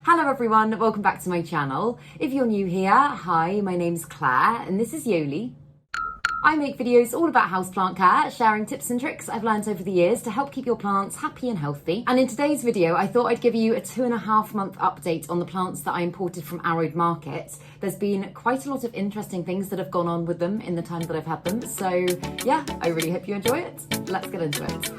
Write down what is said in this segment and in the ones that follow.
Hello everyone, welcome back to my channel. If you're new here, hi, my name's Claire and this is Yoli. I make videos all about houseplant care, sharing tips and tricks I've learned over the years to help keep your plants happy and healthy. And in today's video, I thought I'd give you a 2.5 month update on the plants that I imported from Aroid market. There's been quite a lot of interesting things that have gone on with them in the time that I've had them. So yeah, I really hope you enjoy it. Let's get into it.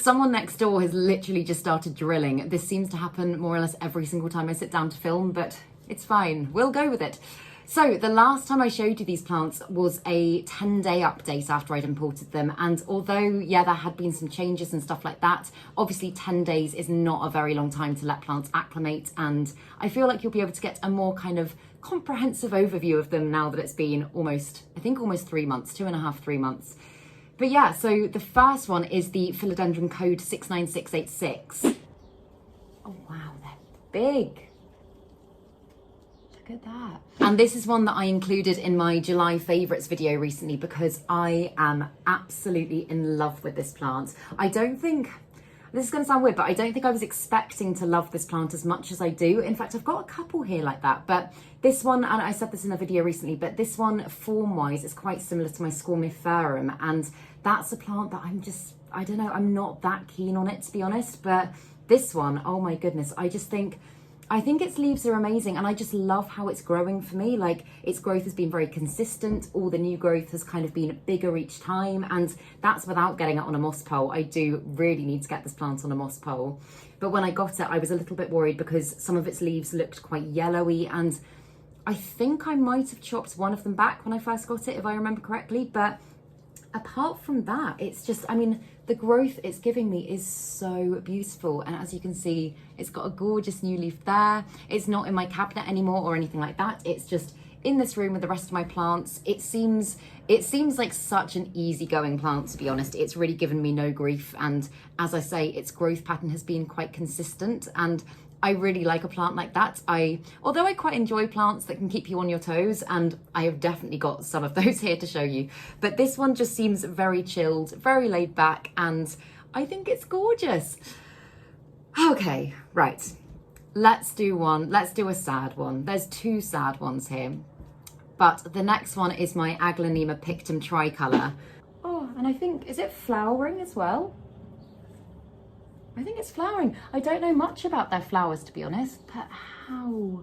Someone next door has literally just started drilling. This seems to happen more or less every single time I sit down to film, but it's fine. We'll go with it. So the last time I showed you these plants was a 10-day update after I'd imported them. And although, yeah, there had been some changes and stuff like that, obviously 10 days is not a very long time to let plants acclimate. And I feel like you'll be able to get a more kind of comprehensive overview of them now that it's been almost 3 months, 2.5, 3 months. But yeah, so the first one is the Philodendron code 69686. Oh wow, they're big. Look at that. And this is one that I included in my July favourites video recently because I am absolutely in love with this plant. This is going to sound weird, but I don't think I was expecting to love this plant as much as I do. In fact, I've got a couple here like that, but this one, and I said this in a video recently, but this one form-wise is quite similar to my Scormiferum, and that's a plant that I don't know, I'm not that keen on it, to be honest, but this one, oh my goodness, I think its leaves are amazing and I just love how it's growing for me. Like, its growth has been very consistent. All the new growth has kind of been bigger each time, and that's without getting it on a moss pole. I do really need to get this plant on a moss pole. But when I got it, I was a little bit worried because some of its leaves looked quite yellowy, and I think I might have chopped one of them back when I first got it, if I remember correctly. But apart from that, it's just, I mean, the growth it's giving me is so beautiful. And as you can see, it's got a gorgeous new leaf there. It's not in my cabinet anymore or anything like that. It's just in this room with the rest of my plants. It seems like such an easygoing plant, to be honest. It's really given me no grief. And as I say, its growth pattern has been quite consistent, and I really like a plant like that. Although I quite enjoy plants that can keep you on your toes, and I have definitely got some of those here to show you, but this one just seems very chilled, very laid back, and I think it's gorgeous. Okay, right. Let's do a sad one. There's 2 sad ones here, but the next one is my Anglanema Pictum tricolor. Oh, and I think, is it flowering as well? I think it's flowering. I don't know much about their flowers, to be honest, but how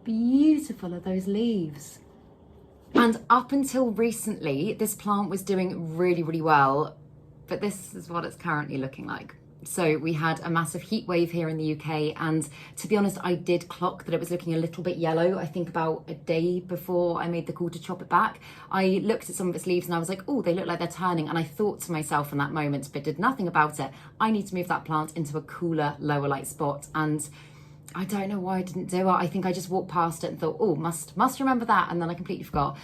beautiful are those leaves. And up until recently, this plant was doing really, really well, but this is what it's currently looking like. So we had a massive heat wave here in the UK, and to be honest, I did clock that it was looking a little bit yellow. I think about a day before I made the call to chop it back, I looked at some of its leaves and I was like, oh, they look like they're turning. And I thought to myself in that moment, but did nothing about it, I need to move that plant into a cooler, lower light spot. And I don't know why I didn't do it. I think I just walked past it and thought, oh, must remember that. And then I completely forgot.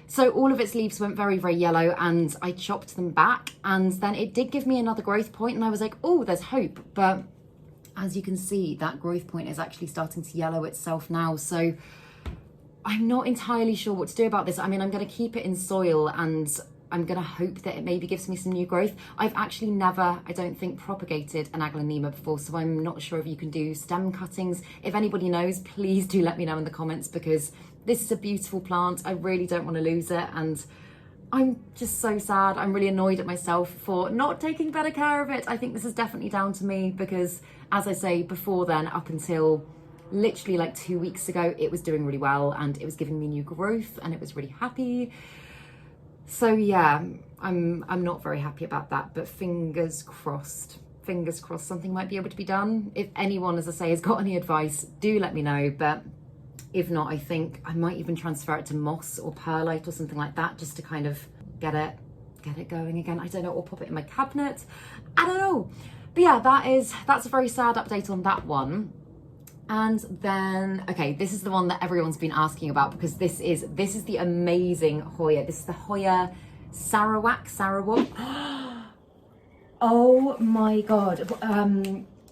So all of its leaves went very, very yellow, and I chopped them back, and then it did give me another growth point, and I was like, oh, there's hope. But as you can see, that growth point is actually starting to yellow itself now. So I'm not entirely sure what to do about this. I mean, I'm going to keep it in soil, and I'm going to hope that it maybe gives me some new growth. I've actually never, I don't think, propagated an Anglanema before, so I'm not sure if you can do stem cuttings. If anybody knows, please do let me know in the comments, because this is a beautiful plant. I really don't want to lose it, and I'm just so sad. I'm really annoyed at myself for not taking better care of it. I think this is definitely down to me because, as I say, before then, up until literally like 2 weeks ago, it was doing really well and it was giving me new growth and it was really happy. So yeah, I'm not very happy about that, but fingers crossed, something might be able to be done. If anyone, as I say, has got any advice, do let me know. But if not, I think I might even transfer it to moss or perlite or something like that, just to kind of get it going again. I don't know, or pop it in my cabinet. I don't know. But yeah, that's a very sad update on that one. And then, okay, this is the one that everyone's been asking about, because this is the amazing Hoya. This is the Hoya Sarawak. Oh my God.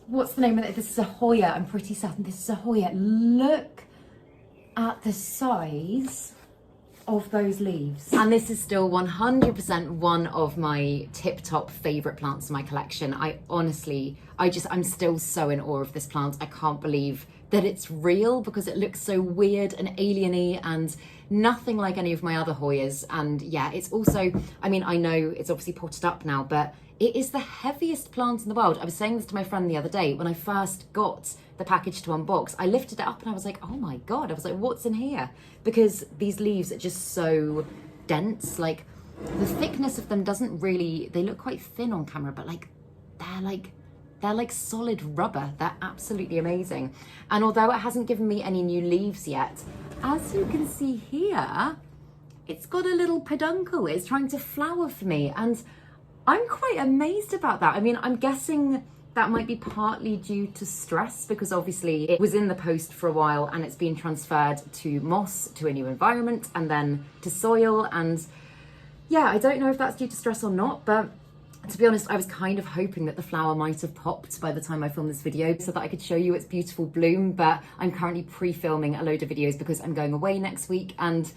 What's the name of it? This is a Hoya. I'm pretty certain this is a Hoya. Look at the size of those leaves. And this is still 100% one of my tip-top favorite plants in my collection. I honestly, I'm still so in awe of this plant. I can't believe that it's real because it looks so weird and alien-y and nothing like any of my other Hoyas. And yeah, it's also, I mean, I know it's obviously potted up now, but it is the heaviest plant in the world. I was saying this to my friend the other day when I first got the package to unbox. I lifted it up and I was like, oh my God, I was like, what's in here? Because these leaves are just so dense. Like the thickness of them doesn't really, they look quite thin on camera, but they're like solid rubber. They're absolutely amazing. And although it hasn't given me any new leaves yet, as you can see here, it's got a little peduncle. It's trying to flower for me. And I'm quite amazed about that. I mean, I'm guessing that might be partly due to stress because obviously it was in the post for a while and it's been transferred to moss, to a new environment, and then to soil. And yeah, I don't know if that's due to stress or not, but to be honest, I was kind of hoping that the flower might have popped by the time I filmed this video so that I could show you its beautiful bloom, but I'm currently pre-filming a load of videos because I'm going away next week and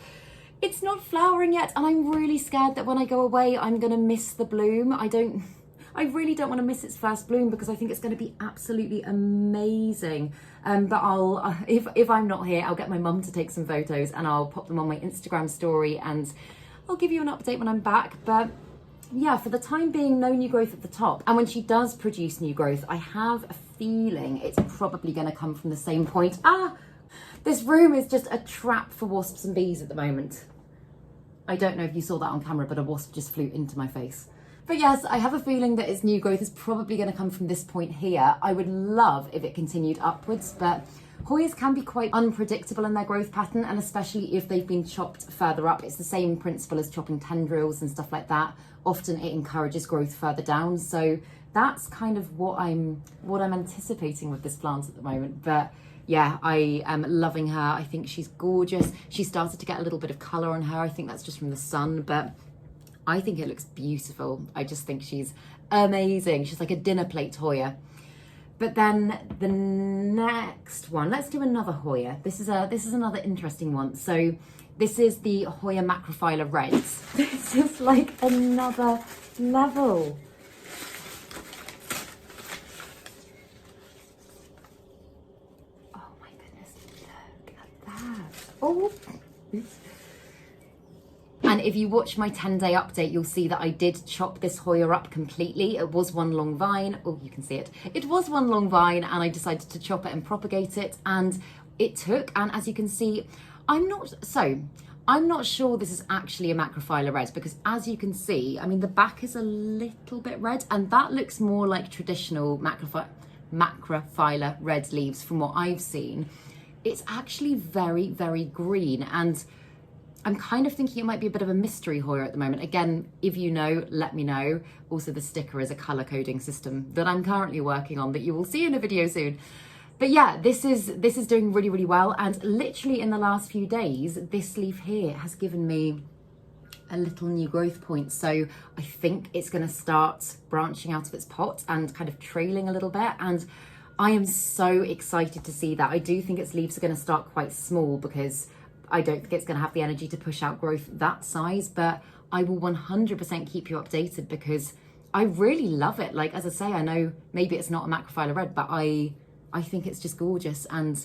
it's not flowering yet, and I'm really scared that when I go away, I'm gonna miss the bloom. I really don't want to miss its first bloom because I think it's going to be absolutely amazing. But I'll, if I'm not here, I'll get my mum to take some photos and I'll pop them on my Instagram story and I'll give you an update when I'm back. But yeah, for the time being, no new growth at the top. And when she does produce new growth, I have a feeling it's probably going to come from the same point. This room is just a trap for wasps and bees at the moment. I don't know if you saw that on camera, but a wasp just flew into my face. But yes, I have a feeling that its new growth is probably going to come from this point here. I would love if it continued upwards, but Hoyas can be quite unpredictable in their growth pattern, and especially if they've been chopped further up. It's the same principle as chopping tendrils and stuff like that. Often it encourages growth further down. So that's kind of what I'm anticipating with this plant at the moment. But yeah, I am loving her. I think she's gorgeous. She started to get a little bit of colour on her. I think that's just from the sun, but I think it looks beautiful. I just think she's amazing. She's like a dinner plate Hoya. But then the next one, let's do another Hoya. This is another interesting one. So this is the Hoya macrophylla reds. This is like another level. Oh my goodness, look at that. Oh, oops. And if you watch my 10-day update, you'll see that I did chop this Hoya up completely. It was one long vine. Oh, you can see it. It was one long vine and I decided to chop it and propagate it. And it took, and as you can see, I'm not sure this is actually a macrophylla red because as you can see, I mean, the back is a little bit red and that looks more like traditional macrophylla red leaves from what I've seen. It's actually very, very green, and I'm kind of thinking it might be a bit of a mystery Hoya at the moment. Again, if you know, let me know. Also, the sticker is a color coding system that I'm currently working on that you will see in a video soon. But yeah, this is doing really, really well. And literally in the last few days, this leaf here has given me a little new growth point. So I think it's going to start branching out of its pot and kind of trailing a little bit. And I am so excited to see that. I do think its leaves are going to start quite small because I don't think it's going to have the energy to push out growth that size, but I will 100% keep you updated because I really love it. Like, as I say, I know maybe it's not a macrophylla red, but I think it's just gorgeous. And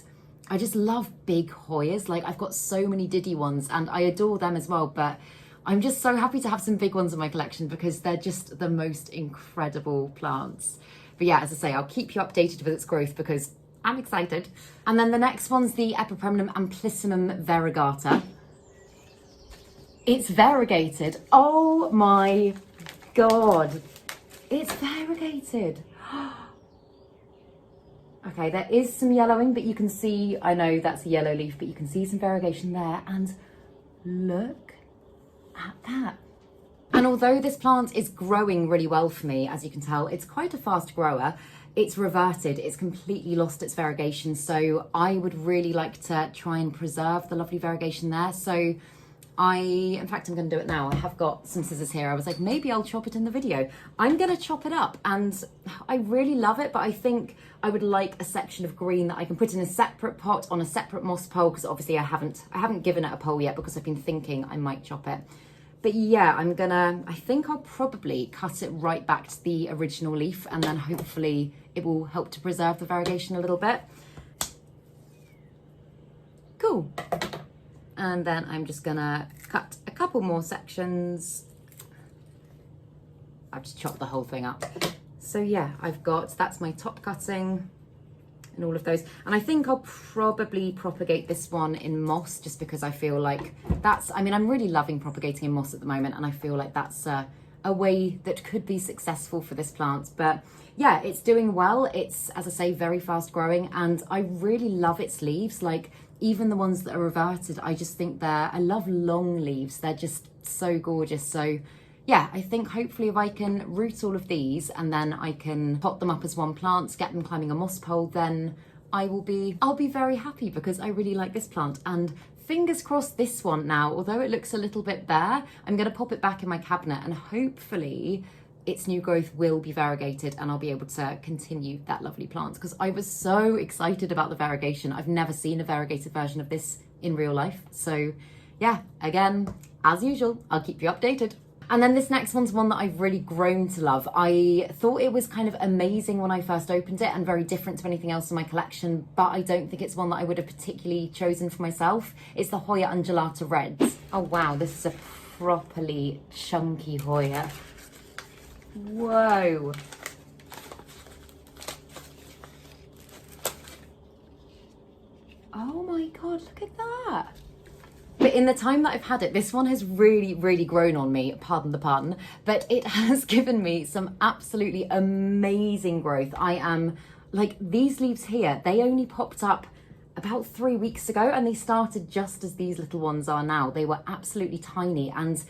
I just love big Hoyas. Like, I've got so many Diddy ones and I adore them as well, but I'm just so happy to have some big ones in my collection because they're just the most incredible plants. But yeah, as I say, I'll keep you updated with its growth because I'm excited. And then the next one's the Epipremnum Amplissimum Varagata. It's variegated. Oh my God. It's variegated. Okay, there is some yellowing, but you can see, I know that's a yellow leaf, but you can see some variegation there. And look at that. And although this plant is growing really well for me, as you can tell, it's quite a fast grower. It's reverted, it's completely lost its variegation. So I would really like to try and preserve the lovely variegation there. So in fact, I'm going to do it now. I have got some scissors here. I was like, maybe I'll chop it in the video. I'm going to chop it up, and I really love it, but I think I would like a section of green that I can put in a separate pot on a separate moss pole, because obviously I haven't given it a pole yet because I've been thinking I might chop it. But yeah, I think I'll probably cut it right back to the original leaf, and then hopefully it will help to preserve the variegation a little bit. Cool. And then I'm just gonna cut a couple more sections. I've just chopped the whole thing up. So yeah, that's my top cutting and all of those. And I think I'll probably propagate this one in moss, just because I feel like I'm really loving propagating in moss at the moment, and I feel like that's a way that could be successful for this plant. But yeah, it's doing well. It's, as I say, very fast growing, and I really love its leaves. Like, even the ones that are reverted, I just think I love long leaves. They're just so gorgeous. So yeah, I think hopefully if I can root all of these and then I can pot them up as one plant, get them climbing a moss pole, then I'll be very happy, because I really like this plant. And fingers crossed this one now, although it looks a little bit bare, I'm going to pop it back in my cabinet, and hopefully its new growth will be variegated and I'll be able to continue that lovely plant, because I was so excited about the variegation. I've never seen a variegated version of this in real life. So yeah, again, as usual, I'll keep you updated. And then this next one's one that I've really grown to love. I thought it was kind of amazing when I first opened it and very different to anything else in my collection, but I don't think it's one that I would have particularly chosen for myself. It's the Hoya Undulata Reds. Oh wow, this is a properly chunky Hoya. Whoa. Oh my God, look at that. But in the time that I've had it, this one has really, really grown on me, pardon the pun, but it has given me some absolutely amazing growth. I am, like, these leaves here, they only popped up about 3 weeks ago, and they started just as these little ones are now. They were absolutely tiny, and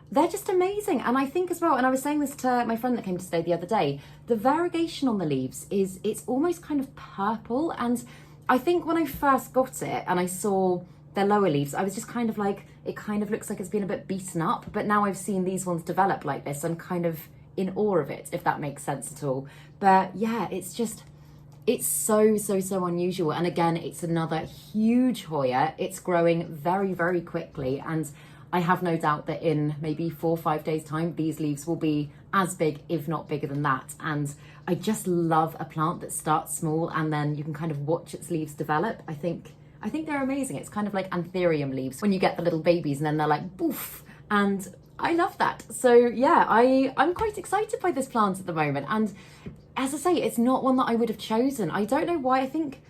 they're just amazing. And I think as well, and I was saying this to my friend that came to stay the other day, the variegation on the leaves it's almost kind of purple. And I think when I first got it and I saw their lower leaves, I was just kind of like, it kind of looks like it's been a bit beaten up. But now I've seen these ones develop like this, I'm kind of in awe of it, if that makes sense at all. But yeah, it's so unusual. And again, it's another huge Hoya. It's growing very, very quickly. And I have no doubt that in maybe 4 or 5 days time, these leaves will be as big, if not bigger than that. And I just love a plant that starts small and then you can kind of watch its leaves develop. I think they're amazing. It's kind of like anthurium leaves when you get the little babies and then they're like poof, and I love that. So yeah, I'm quite excited by this plant at the moment. And as I say, it's not one that I would have chosen. I don't know why. I think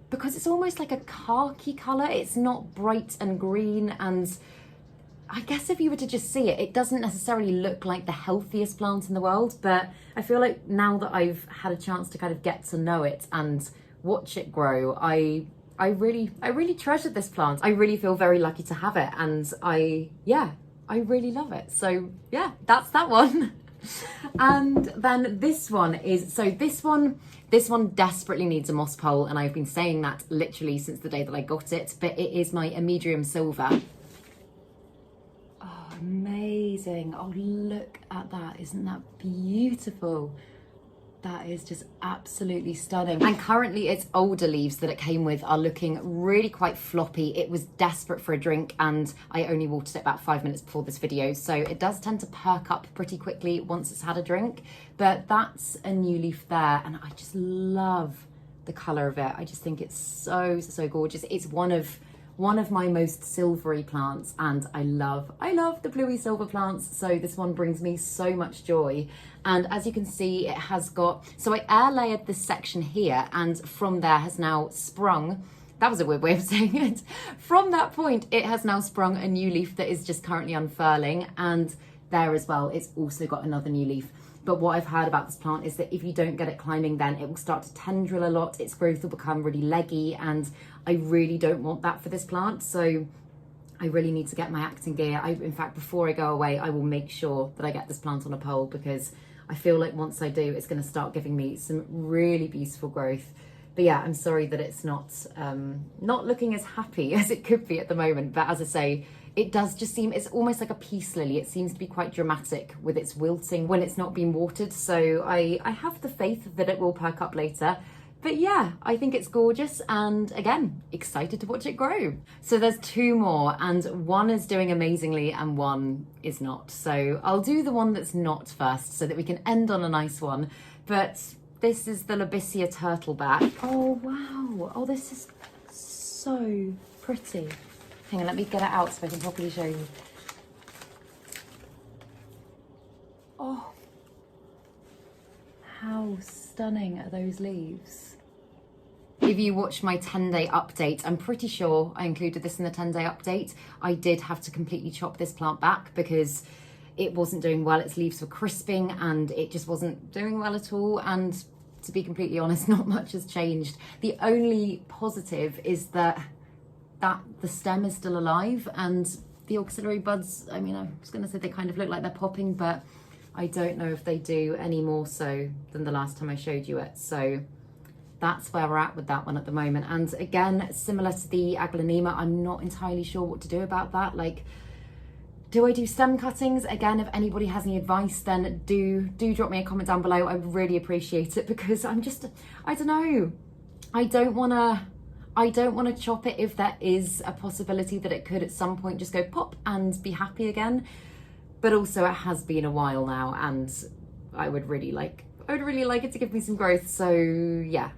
because it's almost like a khaki colour. It's not bright and green, and I guess if you were to just see it, it doesn't necessarily look like the healthiest plant in the world. But I feel like now that I've had a chance to kind of get to know it and watch it grow, I really treasured this plant. I really feel very lucky to have it, and I really love it. So yeah, that's that one. And then this one this one desperately needs a moss pole, and I've been saying that literally since the day that I got it. But it is my Epipremnum silver. Oh, amazing. Oh, look at that. Isn't that beautiful? That is just absolutely stunning. And currently its older leaves that it came with are looking really quite floppy. It was desperate for a drink, and I only watered it about 5 minutes before this video. So it does tend to perk up pretty quickly once it's had a drink. But that's a new leaf there, and I just love the color of it. I just think it's so gorgeous. It's one of my most silvery plants, and I love the bluey silver plants. So this one brings me so much joy. And as you can see, it has got, so I air layered this section here, and from there has now sprung, that was a weird way of saying it. From that point, it has now sprung a new leaf that is just currently unfurling, and there as well, it's also got another new leaf. But what I've heard about this plant is that if you don't get it climbing, then it will start to tendril a lot. Its growth will become really leggy, and I really don't want that for this plant. So I really need to get my act in gear. In fact, before I go away, I will make sure that I get this plant on a pole, because I feel like once I do, it's going to start giving me some really beautiful growth. But yeah, I'm sorry that it's not looking as happy as it could be at the moment. But as I say, it does just seem, it's almost like a peace lily. It seems to be quite dramatic with its wilting when it's not being watered. So I have the faith that it will perk up later. But yeah, I think it's gorgeous, and again, excited to watch it grow. So there's two more, and one is doing amazingly and one is not. So I'll do the one that's not first so that we can end on a nice one. But this is the Labia turtleback. Oh wow, oh this is so pretty. Hang on, let me get it out so I can properly show you. Oh, how stunning are those leaves? If you watch my 10-day update, I'm pretty sure I included this in the 10-day update. I did have to completely chop this plant back because it wasn't doing well. Its leaves were crisping and it just wasn't doing well at all. And to be completely honest, not much has changed. The only positive is that the stem is still alive, and the auxiliary buds, I mean, I was going to say they kind of look like they're popping, but I don't know if they do any more so than the last time I showed you it. So that's where we're at with that one at the moment. And again, similar to the Anglanema, I'm not entirely sure what to do about that. Like, do I do stem cuttings? Again, if anybody has any advice, then do drop me a comment down below. I would really appreciate it, because I'm just, I don't know. I don't want to chop it if there is a possibility that it could at some point just go pop and be happy again. But also it has been a while now, and I would really like it to give me some growth. So yeah,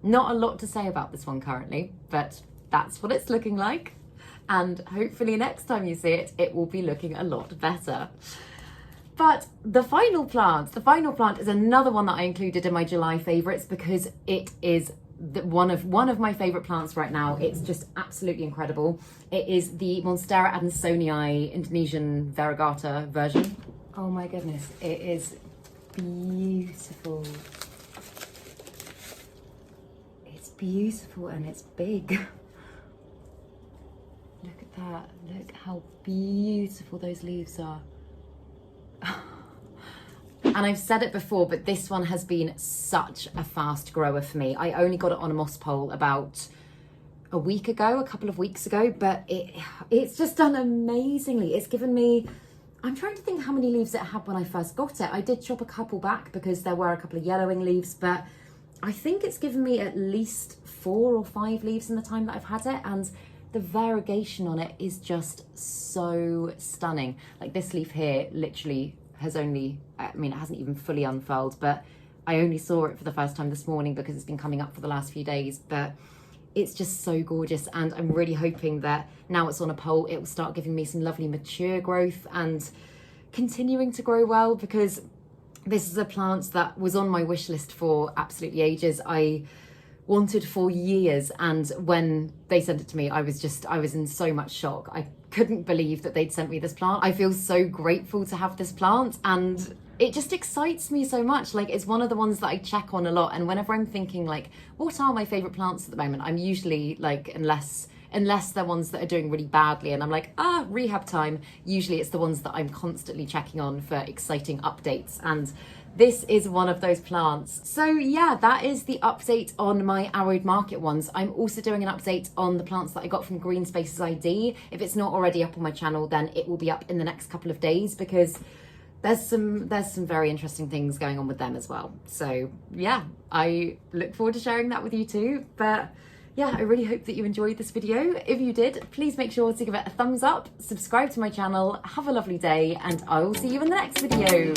not a lot to say about this one currently, but that's what it's looking like. And hopefully next time you see it, it will be looking a lot better. But the final plant is another one that I included in my July favorites because it is one of my favorite plants right now. It's just absolutely incredible. It is the Monstera Adansonii Indonesian varagata version. Oh my goodness, it is beautiful. It's beautiful and it's big. Look at that, look how beautiful those leaves are. And I've said it before, but this one has been such a fast grower for me. I only got it on a moss pole about a couple of weeks ago, but it's just done amazingly. It's given me, I'm trying to think how many leaves it had when I first got it. I did chop a couple back because there were a couple of yellowing leaves, but I think it's given me at least 4 or 5 leaves in the time that I've had it, and the variegation on it is just so stunning. Like this leaf here literally has only, I mean, it hasn't even fully unfurled, but I only saw it for the first time this morning because it's been coming up for the last few days. But it's just so gorgeous, and I'm really hoping that now it's on a pole, it will start giving me some lovely mature growth and continuing to grow well, because this is a plant that was on my wish list for absolutely ages. I wanted for years, and when they sent it to me, I was in so much shock. I couldn't believe that they'd sent me this plant. I feel so grateful to have this plant, and it just excites me so much. Like, it's one of the ones that I check on a lot, and whenever I'm thinking like, what are my favorite plants at the moment, I'm usually like, unless they're ones that are doing really badly and I'm like, rehab time, usually it's the ones that I'm constantly checking on for exciting updates, and this is one of those plants. So yeah, that is the update on my Aroid market ones. I'm also doing an update on the plants that I got from Green Spaces ID. If it's not already up on my channel, then it will be up in the next couple of days, because there's some very interesting things going on with them as well. So yeah, I look forward to sharing that with you too. But yeah, I really hope that you enjoyed this video. If you did, please make sure to give it a thumbs up, subscribe to my channel, have a lovely day, and I will see you in the next video.